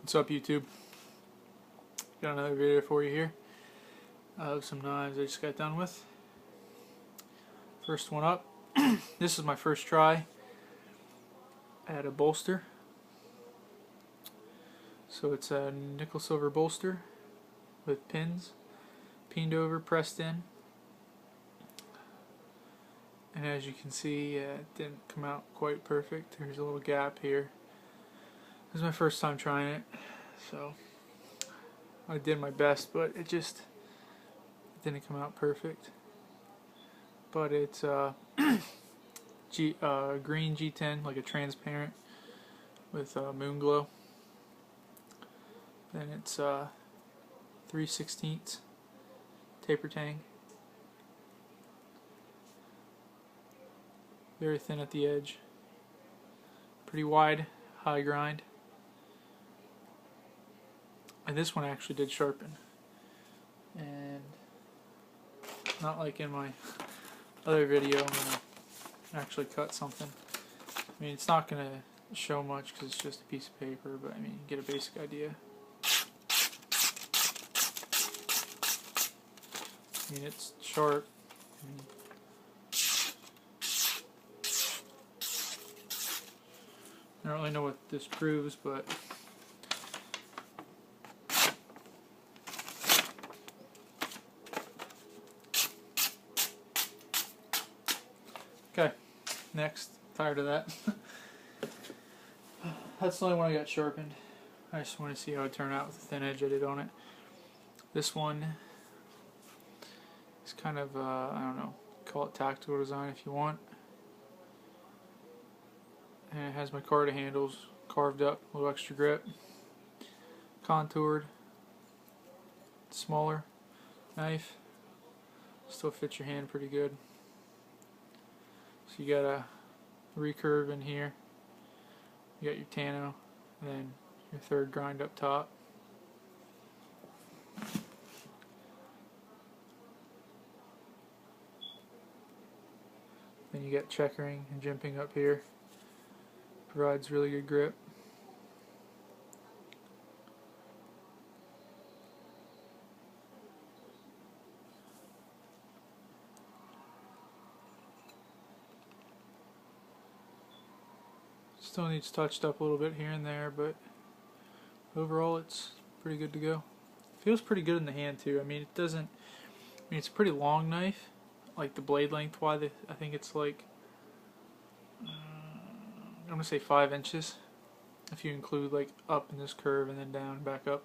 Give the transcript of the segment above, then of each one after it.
What's up, YouTube? Got another video for you here of some knives I just got done with. First one up. This is my first try at a bolster. So it's a nickel silver bolster with pins, peened over, pressed in. And as you can see, it didn't come out quite perfect. There's a little gap here. This is my first time trying it, so I did my best, but it didn't come out perfect. But it's green G10, like a transparent with moon glow. Then it's 3/16 taper tang, very thin at the edge, pretty wide, high grind. And this one actually did sharpen, and not like in my other video I'm going to actually cut something. I mean, it's not going to show much because it's just a piece of paper, but I mean, you get a basic idea. I mean, it's sharp. I don't really know what this proves, but okay, next. Tired of that. That's the only one I got sharpened. I just want to see how it turned out with the thin edge I did on it. This one is kind of, I don't know, call it tactical design if you want. And it has my Carta handles carved up, a little extra grip, contoured, smaller knife, still fits your hand pretty good. So you got a recurve in here, you got your Tano, and then your third grind up top. Then you got checkering and jimping up here. Provides really good grip. Still needs touched up a little bit here and there, but overall it's pretty good to go. Feels pretty good in the hand too. I mean, it doesn't. I mean, it's a pretty long knife. Like the blade length wise, I think it's like I'm gonna say 5 inches if you include like up in this curve and then down and back up.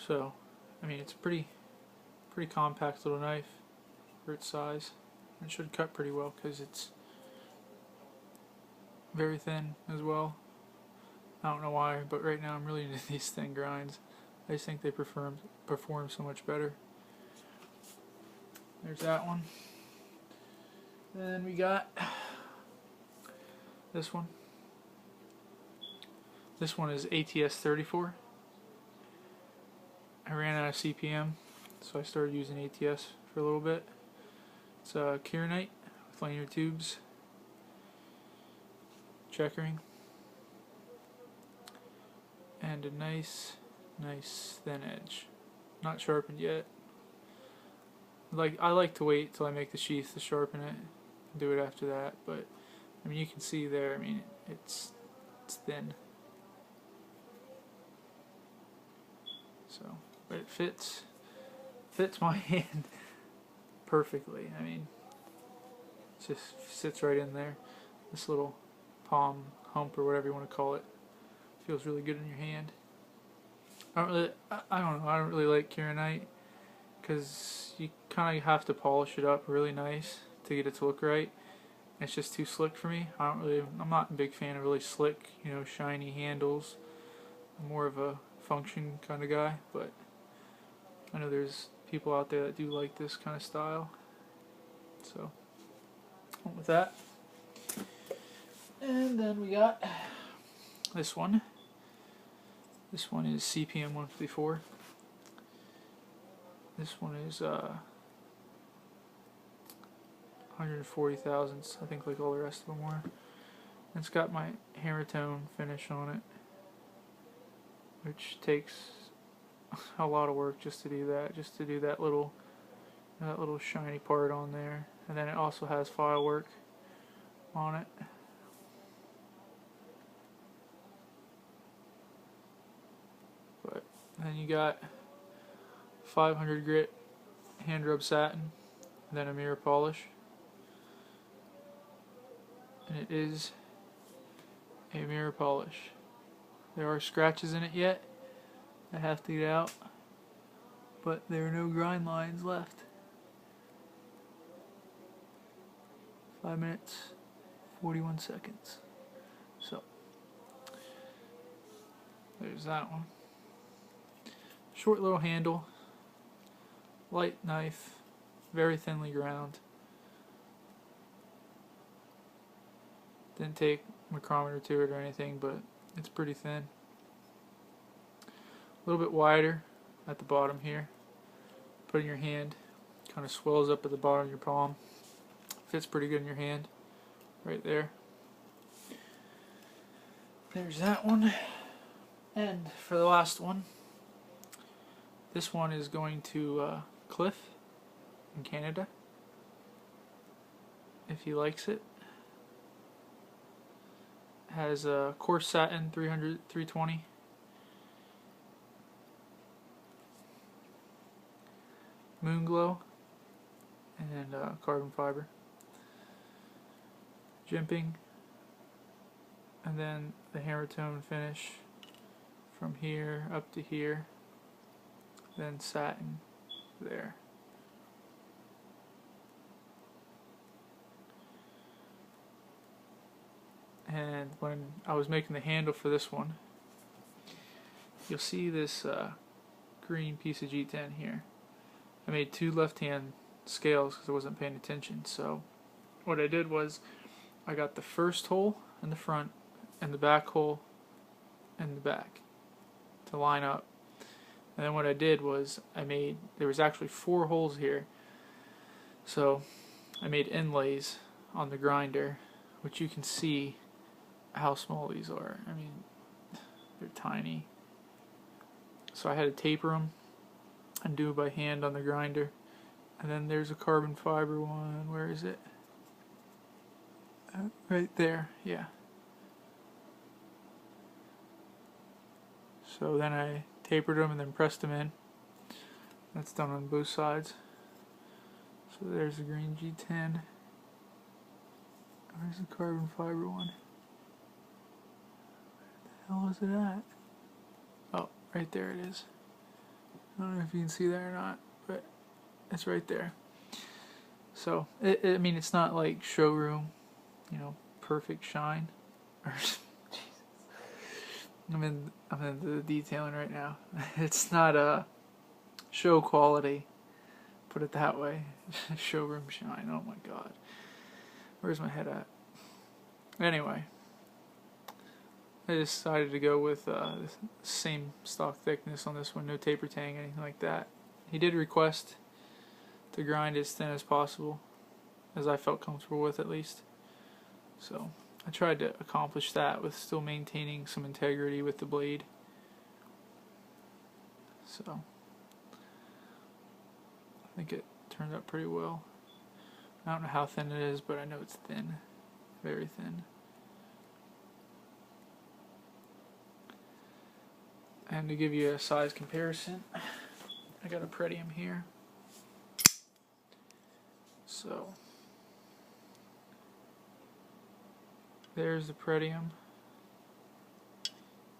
So I mean, it's a pretty compact little knife for its size. It should cut pretty well because it's very thin as well. I don't know why, but right now I'm really into these thin grinds. I just think they perform so much better. There's that one. Then we got this one. This one is ATS 34. I ran out of CPM, so I started using ATS for a little bit. It's a Kieranite with linear tubes, checkering, and a nice thin edge. Not sharpened yet. I like to wait till I make the sheath to sharpen it and do it after that, but I mean, you can see there, I mean, it's thin. So, but it fits my hand perfectly. I mean, it just sits right in there. This little palm hump or whatever you want to call it feels really good in your hand. I don't know, I don't really like Kieranite because you kind of have to polish it up really nice to get it to look right. It's just too slick for me. I'm not a big fan of really slick, you know, shiny handles. I'm more of a function kind of guy, but I know there's people out there that do like this kind of style. So, went with that. And then we got this one. This one is CPM 154. This one is 140 thousandths, I think, like all the rest of them were. And it's got my hammer tone finish on it. which takes a lot of work just to do that little shiny part on there. And then it also has file work on it. But then you got 500 grit hand rub satin, and then a mirror polish. And it is a mirror polish. There are scratches in it yet that have to get out, but there are no grind lines left. 5 minutes, 41 seconds. So, there's that one. Short little handle, light knife, very thinly ground. Didn't take micrometer to it or anything, but it's pretty thin. A little bit wider at the bottom here. Put in your hand, kind of swells up at the bottom of your palm. Fits pretty good in your hand, right there. There's that one. And for the last one, this one is going to Cliff in Canada, if he likes it. Has a coarse satin 320. Moon glow and carbon fiber. Jimping, and then the hammer tone finish from here up to here, then satin there. And when I was making the handle for this one, you'll see this green piece of G10 here. I made 2 left-hand scales because I wasn't paying attention. So what I did was I got the first hole in the front and the back hole in the back to line up. And then what I did was there was actually 4 holes here. So I made inlays on the grinder, which you can see how small these are. I mean, they're tiny. So I had to taper them and do it by hand on the grinder. And then there's a carbon fiber one. Where is it? Right there, yeah. So then I tapered them and then pressed them in. That's done on both sides. So there's the green G10. Where's the carbon fiber one? Where the hell is it at? Oh, right there it is. I don't know if you can see that or not, but it's right there. So, I mean, it's not like showroom, you know, perfect shine. I'm in the detailing right now. It's not a show quality, put it that way. Showroom shine. Oh my god. Where's my head at? Anyway, I decided to go with the same stock thickness on this one. No taper tang, anything like that. He did request to grind as thin as possible, as I felt comfortable with at least. So I tried to accomplish that with still maintaining some integrity with the blade. So I think it turned out pretty well. I don't know how thin it is, but I know it's thin. Very thin. And to give you a size comparison, I got a Pretium here. So there's the Pretium,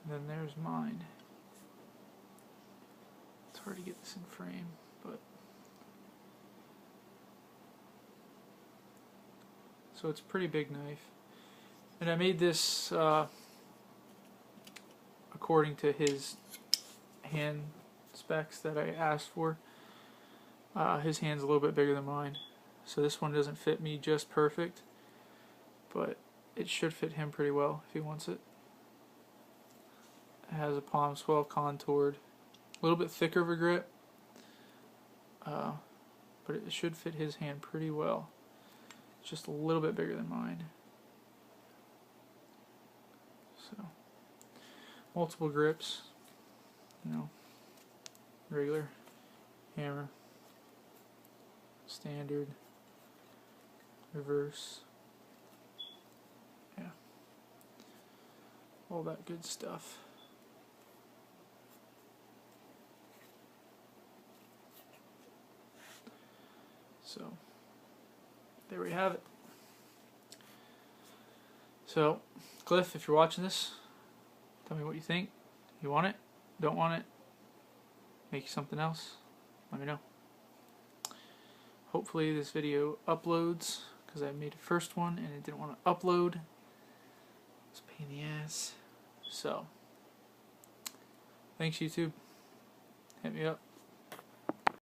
and then there's mine. It's hard to get this in frame, but so it's a pretty big knife. And I made this according to his hand specs that I asked for. His hand's a little bit bigger than mine, so this one doesn't fit me just perfect, but it should fit him pretty well if he wants it. It has a palm swell contoured, a little bit thicker of a grip, but it should fit his hand pretty well. It's just a little bit bigger than mine. So, multiple grips. you know, regular hammer, standard, reverse, yeah, all that good stuff. So there we have it. So Cliff, if you're watching this, tell me what you think. You want it? Don't want it? Make you something else? Let me know. Hopefully this video uploads, because I made a first one and it didn't want to upload. It's a pain in the ass. So thanks YouTube. Hit me up.